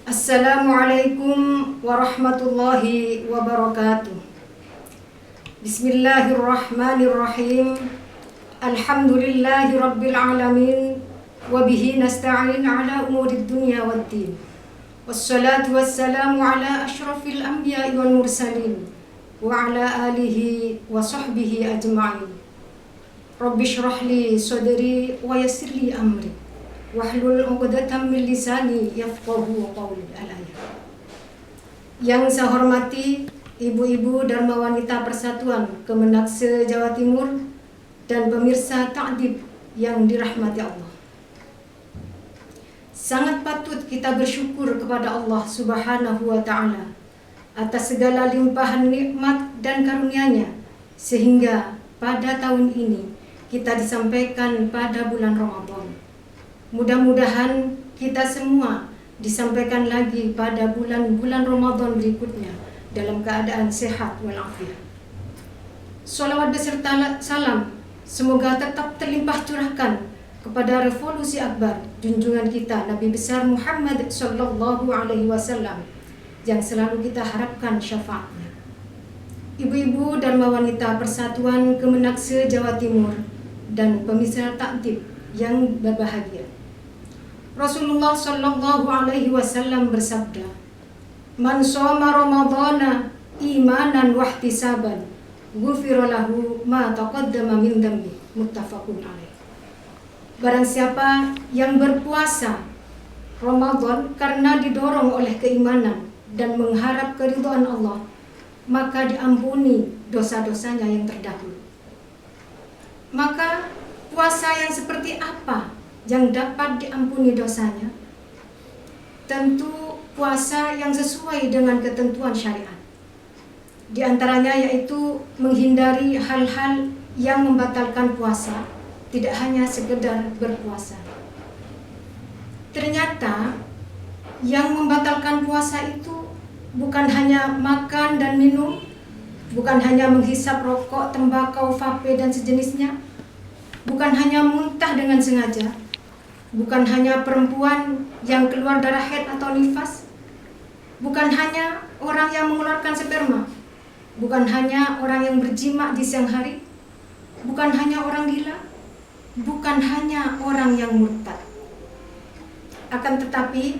Assalamualaikum warahmatullahi wabarakatuh. Bismillahirrahmanirrahim. Alhamdulillahi rabbil alamin. Wabihi nasta'in ala umurid dunya waddin. Wassalatu wassalamu ala ashrafil anbiya'i wal mursalin. Wa ala alihi wa sahbihi ajma'in. Rabbi shrahli sadri wa yassirli amri. Wahlul 'uqdatam min lisani yafqahu qawli. Al-ayat. Yang saya hormati ibu-ibu Dharma Wanita Persatuan Kemenak se-Jawa Timur dan pemirsa Ta'dib yang dirahmati Allah. Sangat patut kita bersyukur kepada Allah Subhanahu wa Ta'ala atas segala limpahan nikmat dan karunia-Nya sehingga pada tahun ini kita disampaikan pada bulan Ramadan. Mudah-mudahan kita semua disampaikan lagi pada bulan-bulan Ramadan berikutnya dalam keadaan sehat walafiat. Sholawat beserta salam semoga tetap terlimpah curahkan kepada revolusi akbar junjungan kita Nabi besar Muhammad sallallahu alaihi wasallam yang selalu kita harapkan syafaatnya. Ibu-ibu Dharma Wanita Persatuan Kemenak se-Jawa Timur dan pemirsa Ta'dib yang berbahagia. Rasulullah sallallahu alaihi wasallam bersabda, "Man shoma Ramadhana imanan wa ihtisaban, ghufira lahu ma taqaddama min dhanbi." Muttafaqun alaih. Barang siapa yang berpuasa Ramadan karena didorong oleh keimanan dan mengharap keridhaan Allah, maka diampuni dosa-dosanya yang terdahulu. Maka puasa yang seperti apa yang dapat diampuni dosanya? Tentu puasa yang sesuai dengan ketentuan syariat. Di antaranya yaitu menghindari hal-hal yang membatalkan puasa, tidak hanya sekedar berpuasa. Ternyata yang membatalkan puasa itu bukan hanya makan dan minum, bukan hanya menghisap rokok, tembakau, vape dan sejenisnya, bukan hanya muntah dengan sengaja, bukan hanya perempuan yang keluar darah haid atau nifas, bukan hanya orang yang mengeluarkan sperma, bukan hanya orang yang berjima di siang hari, bukan hanya orang gila, bukan hanya orang yang murtad. Akan tetapi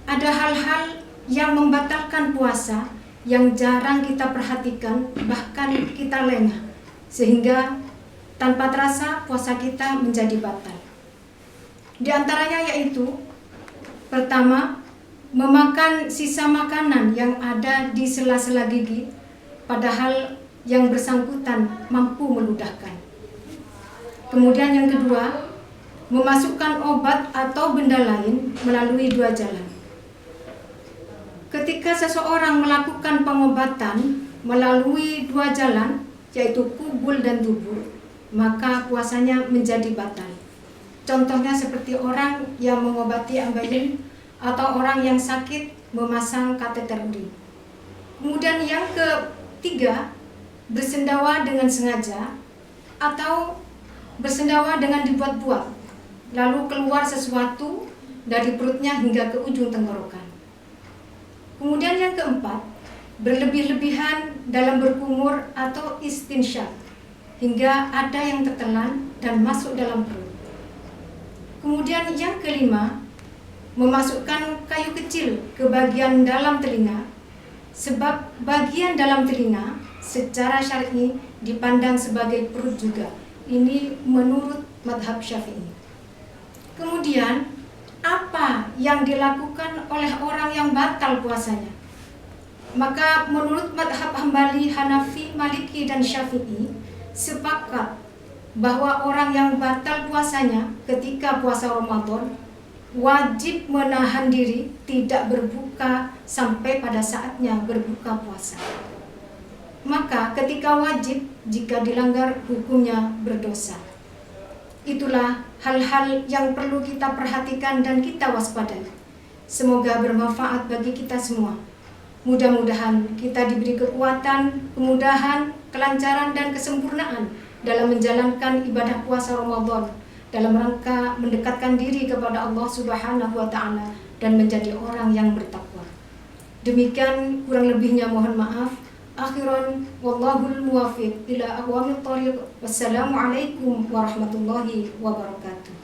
ada hal-hal yang membatalkan puasa yang jarang kita perhatikan, bahkan kita lengah, sehingga tanpa terasa puasa kita menjadi batal. Di antaranya yaitu pertama, memakan sisa makanan yang ada di sela-sela gigi padahal yang bersangkutan mampu meludahkan. Kemudian yang kedua, memasukkan obat atau benda lain melalui dua jalan. Ketika seseorang melakukan pengobatan melalui dua jalan, yaitu kubul dan dubur, maka puasanya menjadi batal. Contohnya seperti orang yang mengobati ambeien atau orang yang sakit memasang kateter urin. Kemudian yang ketiga, bersendawa dengan sengaja atau bersendawa dengan dibuat-buat, lalu keluar sesuatu dari perutnya hingga ke ujung tenggorokan. Kemudian yang keempat, berlebih-lebihan dalam berkumur atau istinsyaq hingga ada yang tertelan dan masuk dalam perut. Kemudian yang kelima, memasukkan kayu kecil ke bagian dalam telinga, sebab bagian dalam telinga secara syar'i dipandang sebagai perut juga. Ini menurut madhab Syafi'i. Kemudian apa yang dilakukan oleh orang yang batal puasanya? Maka menurut madhab Hambali, Hanafi, Maliki dan Syafi'i sepakat bahwa orang yang batal puasanya ketika puasa Ramadan wajib menahan diri tidak berbuka sampai pada saatnya berbuka puasa. Maka ketika wajib, jika dilanggar hukumnya berdosa. Itulah hal-hal yang perlu kita perhatikan dan kita waspadai. Semoga bermanfaat bagi kita semua. Mudah-mudahan kita diberi kekuatan, kemudahan, kelancaran, dan kesempurnaan dalam menjalankan ibadah puasa Ramadan dalam rangka mendekatkan diri kepada Allah Subhanahu wa Ta'ala dan menjadi orang yang bertakwa. Demikian, kurang lebihnya mohon maaf. Akhiran, wallahul muwafiq ila aqwamit thariq. Wassalamualaikum warahmatullahi wabarakatuh.